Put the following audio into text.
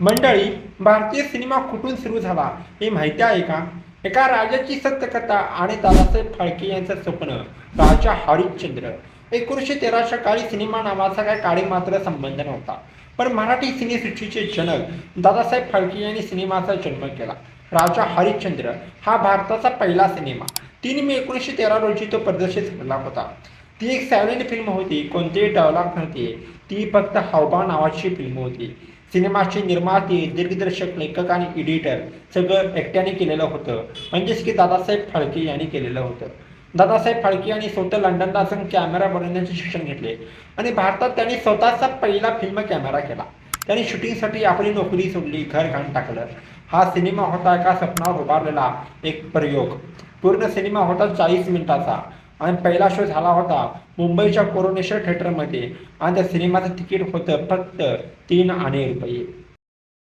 मंडळी, भारतीय सिनेमा कुठून सुरू झाला हे माहिती आहे का? एका राजाची सत्यकथा आणि दादासाहेब फाळके यांचं स्वप्न, राजा हरिश्चंद्र. 1913च्या काळी सिनेमा नावाचा काही मात्र संबंध नव्हता. पण मराठी सिनेसृष्टीचे जनक दादासाहेब फाळके यांनी सिनेमाचा जन्म केला. राजा हरिश्चंद्र हा भारताचा पहिला सिनेमा. 3 मे 1913 रोजी तो प्रदर्शित झाला होता. ती एक सायलेंट फिल्म होती. कोणतेही डायलॉग नव्हते. ती फक्त हावभाव नावाची फिल्म होती. सिनेमाचे निर्माते, दिग्दर्शक, लेखक आणि एडिटर सगळं एकट्याने केलेलं होतं. म्हणजेच की दादासाहेब फाळके यांनी केलेलं होतं. दादासाहेब फाळके यांनी स्वतः लंडनला जाऊन कॅमेरा बनवण्याचे शिक्षण घेतले आणि भारतात त्यांनी स्वतःचा पहिला फिल्म कॅमेरा केला. त्यांनी शूटिंगसाठी आपली नोकरी सोडली, घर घाण टाकलं. हा सिनेमा होता एका स्वप्नावर उभारलेला एक प्रयोग. पूर्ण सिनेमा होता 40 मिनिटाचा आणि पहिला शो झाला होता मुंबईच्या कोरोनेश्वर थिएटरमध्ये आणि त्या सिनेमाचं तिकीट होतं फक्त 3 आणे रुपये.